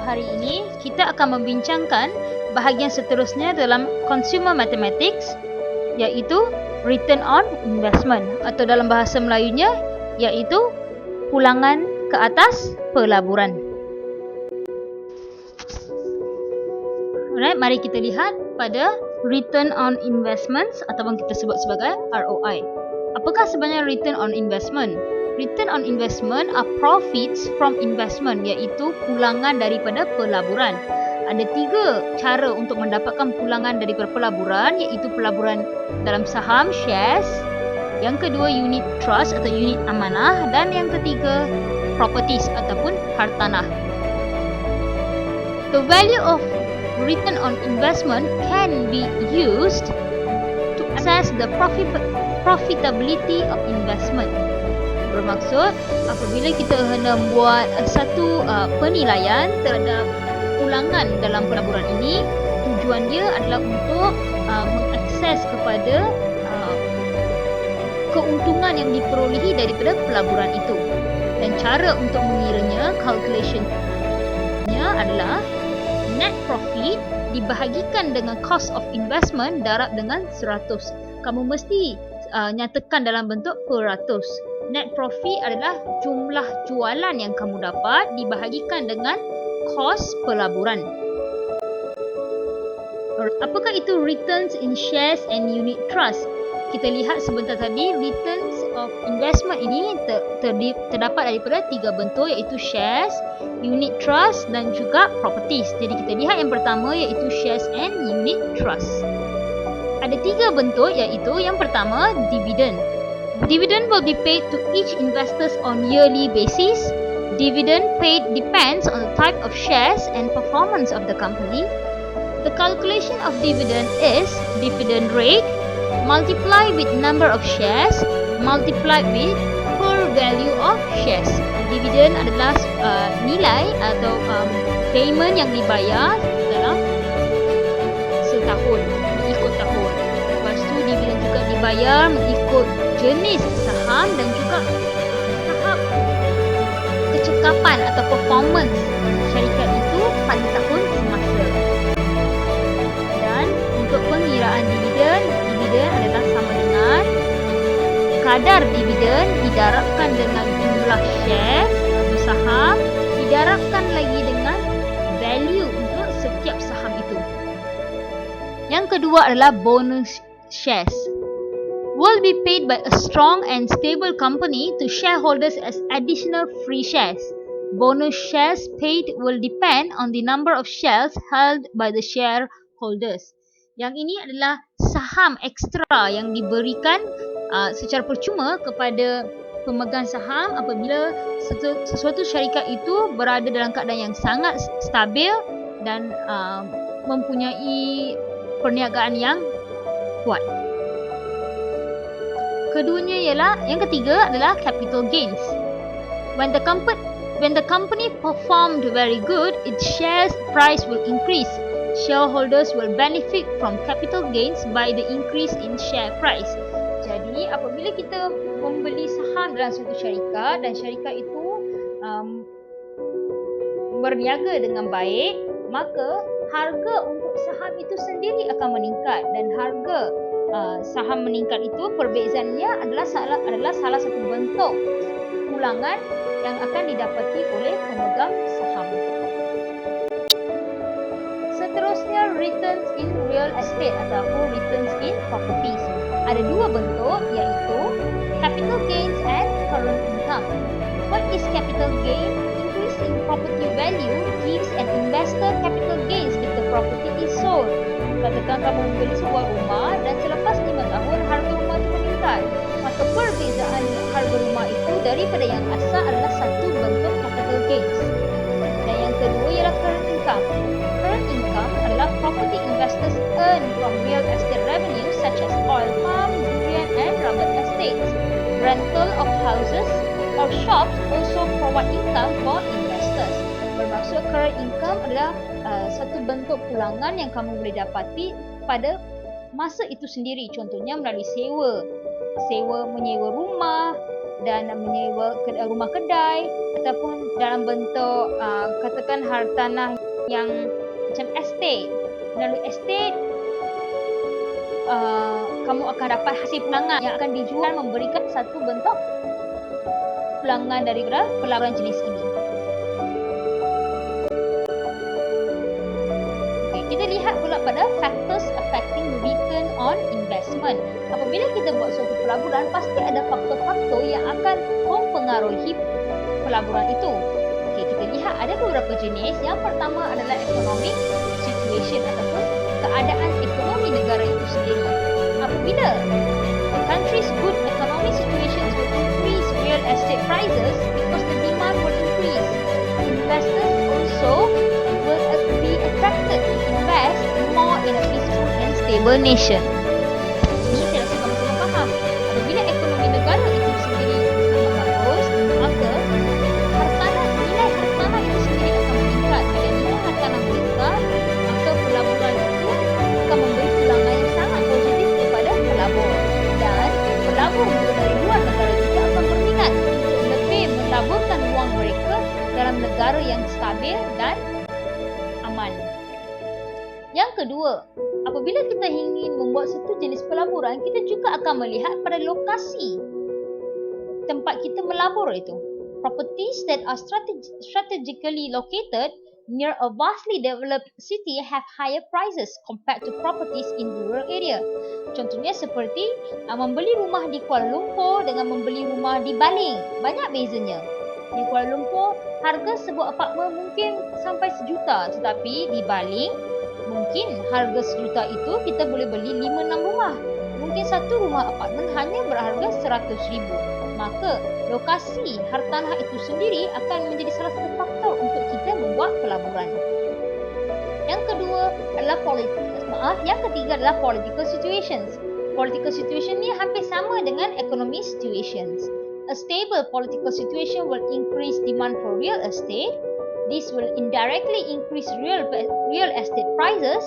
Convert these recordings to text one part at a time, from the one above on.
hari ini kita akan membincangkan bahagian seterusnya dalam Consumer Mathematics, iaitu Return on Investment, atau dalam bahasa Melayunya iaitu pulangan ke atas pelaburan. Alright, mari kita lihat pada Return on Investments ataupun kita sebut sebagai ROI. Apakah sebenarnya Return on Investment? Return on investment are profits from investment, iaitu pulangan daripada pelaburan. Ada 3 cara untuk mendapatkan pulangan daripada pelaburan, iaitu pelaburan dalam saham, shares. Yang kedua, unit trust atau unit amanah. Dan yang ketiga, properties ataupun hartanah. The value of return on investment can be used to assess the profitability of investment. Bermaksud, apabila kita hendak buat satu penilaian terhadap pulangan dalam pelaburan ini, tujuan dia adalah untuk mengakses kepada keuntungan yang diperolehi daripada pelaburan itu. Dan cara untuk mengiranya, calculation-nya adalah net profit dibahagikan dengan cost of investment darab dengan 100. Kamu mesti nyatakan dalam bentuk per ratus. Net profit adalah jumlah jualan yang kamu dapat dibahagikan dengan kos pelaburan. Apakah itu returns in shares and unit trust? Kita lihat sebentar tadi, returns of investment ini terdapat daripada 3 bentuk, iaitu shares, unit trust dan juga properties. Jadi kita lihat yang pertama iaitu shares and unit trust. Ada 3 bentuk, iaitu yang pertama dividend. Dividend will be paid to each investors on yearly basis. Dividend paid depends on the type of shares and performance of the company. The calculation of dividend is dividend rate multiplied with number of shares multiplied with per value of shares. Dividend adalah nilai atau payment yang dibayar dalam setahun, mengikut tahun. Lepas tu dividend juga dibayar mengikut jenis saham dan juga tahap kecekapan atau performance syarikat itu pada tahun semasa. Dan untuk pengiraan dividen adalah sama dengan kadar dividen didarabkan dengan jumlah share atau saham, didarabkan lagi dengan value untuk setiap saham itu. Yang kedua adalah bonus shares. Will be paid by a strong and stable company to shareholders as additional free shares. Bonus shares paid will depend on the number of shares held by the shareholders. Yang ini adalah saham ekstra yang diberikan secara percuma kepada pemegang saham apabila sesuatu syarikat itu berada dalam keadaan yang sangat stabil dan mempunyai perniagaan yang kuat. Yang ketiga adalah capital gains. When the company performed very good, its shares price will increase. Shareholders will benefit from capital gains by the increase in share price. Jadi apabila kita membeli saham dalam suatu syarikat dan syarikat itu berniaga dengan baik, maka harga untuk saham itu sendiri akan meningkat, dan harga saham meningkat itu perbezaannya adalah salah satu bentuk pulangan yang akan didapati oleh pemegang saham. Seterusnya, returns in real estate ataupun returns in properties. Ada 2 bentuk, iaitu capital gains and current income. What is capital gain? Increase in property value gives an investor capital gains if the property is sold. Katakan kamu membeli sebuah rumah dan selepas 5 tahun harga rumah itu meningkat, maka perbezaan harga rumah itu daripada yang asal adalah satu bentuk capital gains. Dan yang kedua ialah current income. Current income adalah property investors earn from real estate revenue such as oil palm, durian and rubber estates. Rental of houses or shops also provide income for investors. Bermaksud current income adalah satu bentuk pulangan yang kamu boleh dapati pada masa itu sendiri. Contohnya melalui sewa menyewa rumah, dan menyewa rumah kedai ataupun dalam bentuk katakan hartanah yang macam estate. Melalui estate kamu akan dapat hasil pulangan yang akan dijual, memberikan satu bentuk pulangan daripada pelaburan jenis ini. Okay, kita lihat pula pada factors affecting return on investment. Apabila kita buat suatu pelaburan, pasti ada faktor-faktor yang akan mempengaruhi pelaburan itu. Okay, kita lihat ada beberapa jenis. Yang pertama adalah economic situation ataupun keadaan ekonomi negara itu sendiri. Apabila the country's good economic situation will increase real estate prices because the demand will increase. Investors also will be attracted to invest more in a peaceful and stable nation. Ini saya rasa kamu-kamu faham. Apabila ekonomi negara itu sendiri bagus, maka nilai hartanah itu sendiri akan meningkat. Bila nilai hartanah meningkat, maka pelaburan itu akan memberi pulangan yang sangat positif kepada pelabur. Dan pelabur dari luar negara juga akan berminat untuk lebih melaburkan wang mereka dalam negara yang stabil dan aman. Yang kedua, apabila kita ingin membuat satu jenis pelaburan, kita juga akan melihat pada lokasi tempat kita melabur itu. Properties that are strategically located near a vastly developed city have higher prices compared to properties in rural area. Contohnya seperti membeli rumah di Kuala Lumpur dengan membeli rumah di Baling. Banyak bezanya. Di Kuala Lumpur, harga sebuah apartmen mungkin sampai RM1 juta, tetapi di Baling, mungkin harga RM1 juta itu kita boleh beli 5-6 rumah. Mungkin satu rumah apartmen hanya berharga RM100,000. Maka lokasi hartanah itu sendiri akan menjadi salah satu faktor untuk kita membuat pelaburan. Yang ketiga adalah political situations. Political situation ni hampir sama dengan economic situations. A stable political situation will increase demand for real estate. This will indirectly increase real estate prices.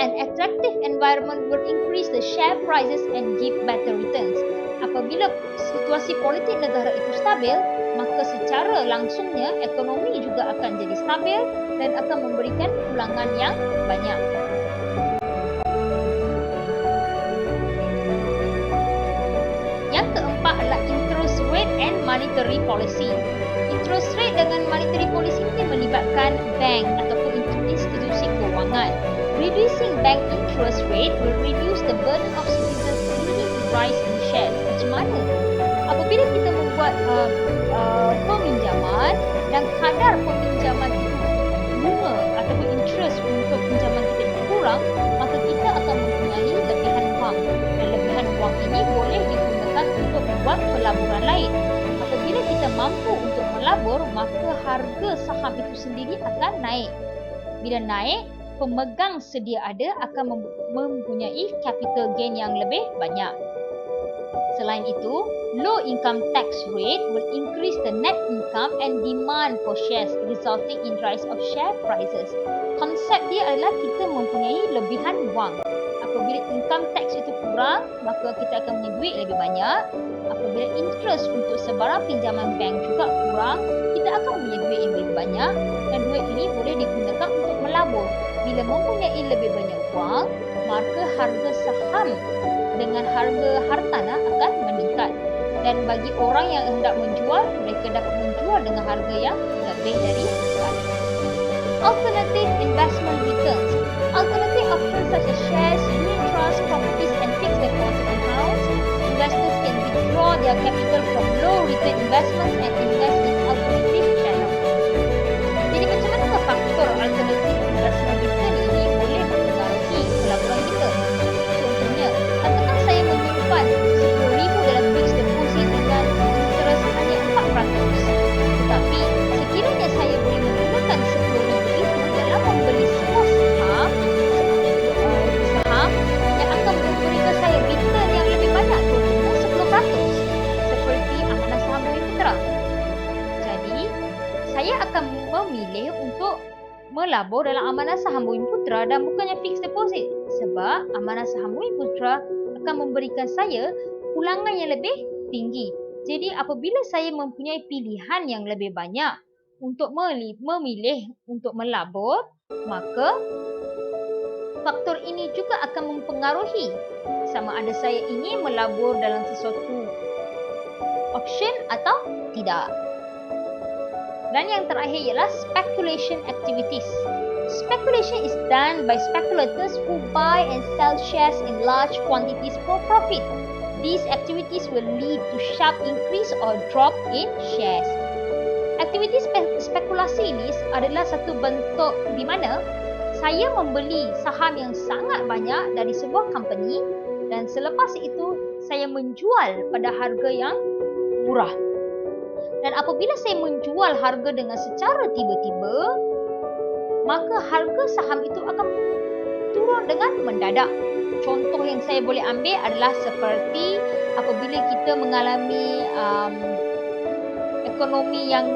An attractive environment will increase the share prices and give better returns. Apabila situasi politik negara itu stabil, maka secara langsungnya ekonomi juga akan jadi stabil dan akan memberikan pulangan yang banyak. Yang keempat adalah interest rate and monetary policy. Interest rate dengan monetary policy ini melibatkan bank ataupun institusi kewangan. Reducing bank interest rate will reduce the burden of citizens needing to rise in shares. Macam mana? Apabila kita membuat peminjaman dan kadar peminjaman itu bunga ataupun interest untuk pinjaman kita itu kurang, maka kita akan mempunyai lebihan wang. Dan lebihan wang ini boleh digunakan untuk membuat pelaburan lain. Apabila kita mampu untuk melabur, maka harga saham itu sendiri akan naik. Bila naik, pemegang sedia ada akan mempunyai capital gain yang lebih banyak. Selain itu, low income tax rate will increase the net income and demand for shares, resulting in rise of share prices. Konsep dia adalah kita mempunyai lebihan wang. Apabila income tax itu kurang, maka kita akan punya duit lebih banyak. Apabila interest untuk sebarang pinjaman bank juga kurang, kita akan punya duit yang lebih banyak dan duit ini boleh digunakan untuk melabur. Bila mempunyai lebih banyak wang, maka harga saham dengan harga hartanah akan meningkat. Dan bagi orang yang hendak menjual, mereka dapat menjual dengan harga yang lebih dari sekali. Alternative investment returns. Alternative options such as shares, unit trusts, properties and fixed deposit accounts. Investors can withdraw their capital from low return investments and invest in alternative channels. Jadi macam mana faktor alternative investment return ini boleh mempengaruhi pelaburan kita? Contohnya, katakan saya menyimpan RM10,000 dalam fixed deposit dengan interest hanya 4%. Tetapi sekiranya saya boleh menggunakan RM10,000 itu dalam membeli sebuah saham yang akan memberikan saya return yang lebih banyak, contohnya 10%, seperti amanah saham Bumiputera. Jadi, saya akan memilih untuk melabur dalam amanah saham Bumiputera dan bukannya fixed deposit, sebab amanah saham Bumiputera akan memberikan saya pulangan yang lebih tinggi. Jadi apabila saya mempunyai pilihan yang lebih banyak untuk memilih untuk melabur, maka faktor ini juga akan mempengaruhi sama ada saya ingin melabur dalam sesuatu option atau tidak. Dan yang terakhir ialah speculation activities. Speculation is done by speculators who buy and sell shares in large quantities for profit. These activities will lead to sharp increase or drop in shares. Aktiviti spekulasi ini adalah satu bentuk di mana saya membeli saham yang sangat banyak dari sebuah company dan selepas itu saya menjual pada harga yang murah. Dan apabila saya menjual harga dengan secara tiba-tiba, maka harga saham itu akan turun dengan mendadak. Contoh yang saya boleh ambil adalah seperti apabila kita mengalami ekonomi yang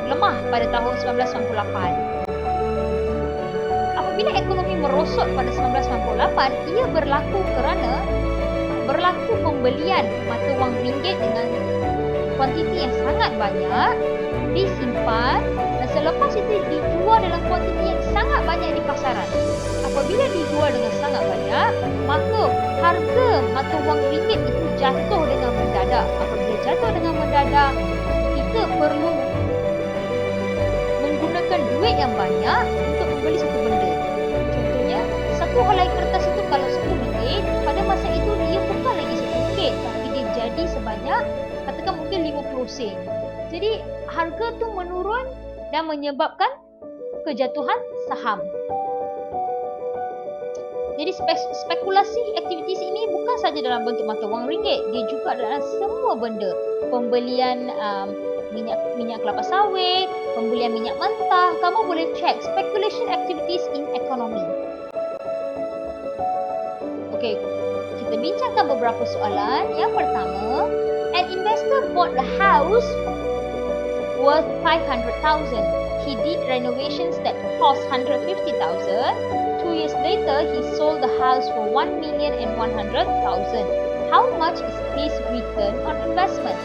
lemah pada tahun 1998. Apabila ekonomi merosot pada 1998, ia berlaku kerana berlaku pembelian mata wang ringgit dengan kuantiti yang sangat banyak disimpan dan selepas itu dijual dalam kuantiti yang sangat banyak di pasaran. Apabila dijual dengan sangat banyak, maka harga mata wang ringgit itu jatuh dengan mendadak. Apabila jatuh dengan mendadak, kita perlu menggunakan duit yang banyak untuk membeli satu benda. Contohnya, satu helai kertas itu kalau RM10, pada masa itu dia bukan lagi RM10, tapi dia jadi sebanyak katakan mungkin 50 sen. Jadi harga tu menurun dan menyebabkan kejatuhan saham. Jadi spekulasi aktivitis ini bukan saja dalam bentuk mata wang ringgit, dia juga dalam semua benda. Pembelian minyak kelapa sawit, pembelian minyak mentah, kamu boleh check speculation activities in economy. Okey, kita bincangkan beberapa soalan. Yang pertama, an investor bought a house worth 500,000. He did renovations that cost 150,000. 2 years later, he sold the house for 1,100,000. How much is his return on investment?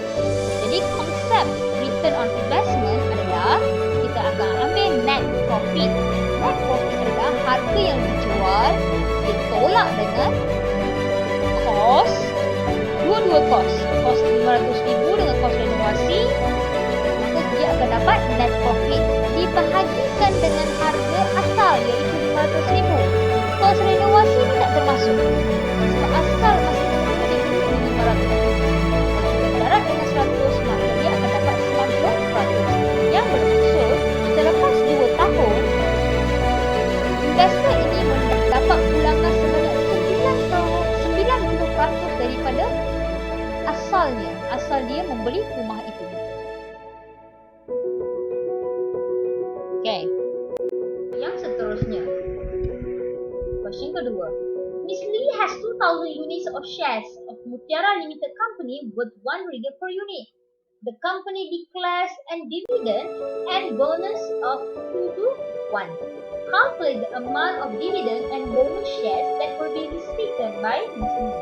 Jadi konsep return on investment adalah kita akan ambil net profit. Net profit adalah harga yang dijual ditolak dengan cost, dua cost 500,000 dengan kos renovasi, maka dia akan dapat net profit dibahagikan dengan harga asal iaitu 500,000. Kos renovasi ni tak termasuk sebab asal masih dibeli dengan 500,000. Darat dengan 100, maka dia akan dapat 90%. Yang bermaksud selepas 2 tahun investor ini mendapat pulangan sebanyak 90% daripada asal dia membeli rumah itu. Okey. Yang seterusnya. Question kedua. Miss Lee has 2,000 units of shares of Mutiara Limited Company worth RM1 per unit. The company declares a dividend and bonus of 2:1. Calculate the amount of dividend and bonus shares that will be received by Miss Lee.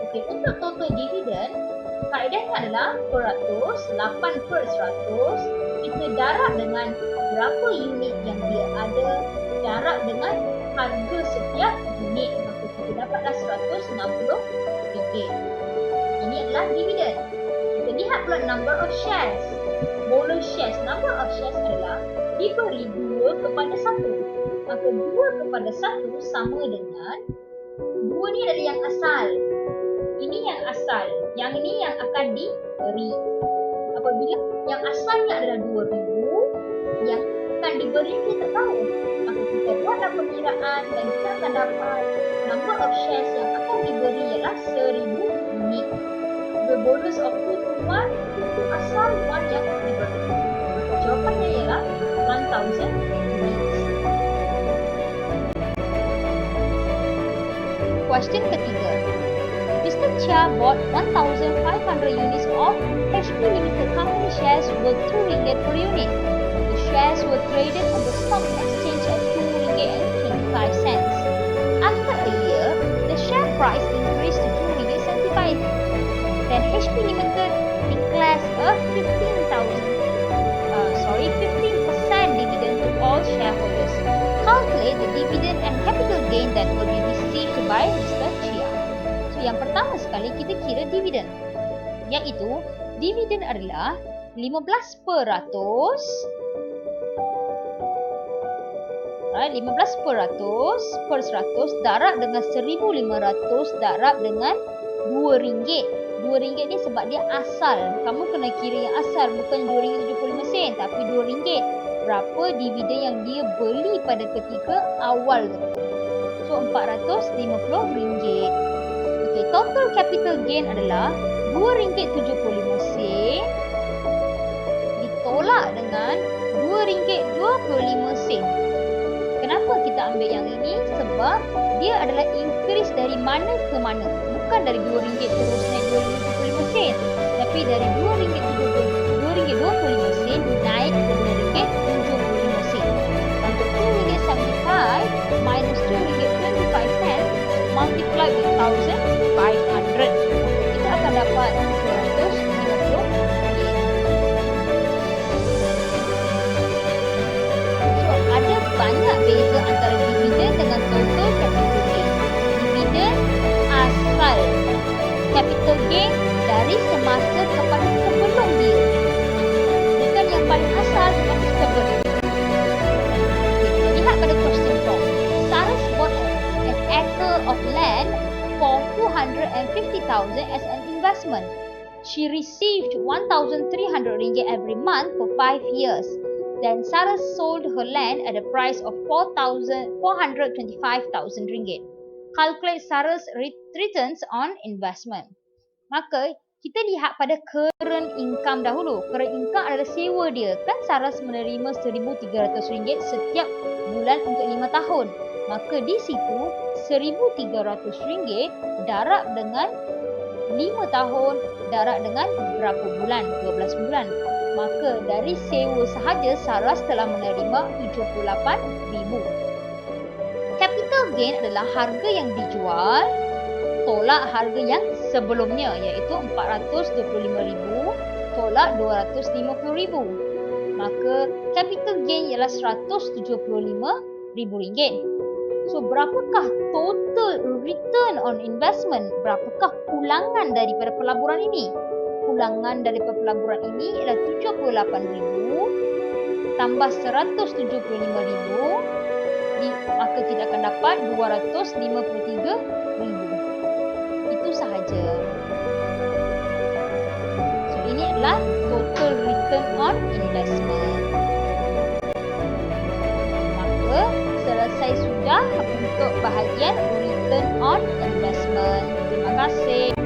Okey, untuk total dividend, kaedahnya adalah per ratus, 8/100. Kita darab dengan berapa unit yang dia ada, darab dengan harga setiap unit, maka kita dapatlah RM160. Ini adalah dividen. Kita lihat pula number of shares. Bonus shares, number of shares adalah diberi 2/1. Maka 2/1 sama dengan 2 ni adalah yang asal. Ini yang asal, yang ini yang akan diberi. Apabila yang asalnya adalah 2,000, yang akan diberi kita tak tahu. Maka kita buatlah perkiraan dan kita akan dapat number of shares yang akan diberi ialah 1,000 unit. The bonus of 2:1 asal 1 yang diberi. Maka jawapannya ialah 1,000 units. Question ketiga. Mr. Chia bought 1,500 units of HP Limited Company shares worth RM2 per unit. The shares were traded on the stock exchange at RM2.25. After a year, the share price increased to RM2.75. Then HP Limited declares a 15% dividend to all shareholders. Calculate the dividend and capital gain that will be received by Mr. Chia. So, yang pertama sekali kita kira dividen, iaitu dividen adalah 15%. 15% per 100 darab dengan 1,500 darab dengan RM2. RM2 ni sebab dia asal. Kamu kena kira yang asal, bukan RM2.75 tapi RM2. Berapa dividen yang dia beli pada ketika awal tu. So RM450. Okey, total capital gain adalah RM2.75 ditolak dengan RM2.25. Kenapa kita ambil yang ini? Sebab dia adalah increase dari mana ke mana. Bukan dari RM2 terus naik RM2.75, tapi dari RM2.25 naik ke RM2.75. Untuk RM2.75 minus RM2.25 multiply with 1,500. Kita akan dapat RM250. Ada banyak beza antara dividen dengan total capital gain. Dividen asal, capital gain dari semasa kepada sebelum dia. Bukan yang paling asal tetapi sebelum. Kita lihat pada question form. Saras bought an acre of land for $250,000 as an investment. She received RM1,300 every month for 5 years. Then Saras sold her land at a price of $425,000. Calculate Saras returns on investment. Maka kita lihat pada current income dahulu. Current income adalah sewa dia. Kan Saras menerima RM1,300 setiap bulan untuk 5 tahun. Maka di situ RM1,300 darab dengan 5 tahun darab dengan berapa bulan? 12 bulan. Maka dari sewa sahaja Saras telah menerima RM78,000. Capital gain adalah harga yang dijual tolak harga yang sebelumnya, iaitu RM425,000 tolak RM250,000. Maka capital gain ialah RM175,000. So berapakah total return on investment? Berapakah pulangan daripada pelaburan ini? Pulangan daripada pelaburan ini ialah RM78,000 tambah RM175,000, maka kita akan dapat RM253,000. Itu sahaja. So ini adalah total return on investment. Maka selesai sudah untuk bahagian return on investment. Terima kasih.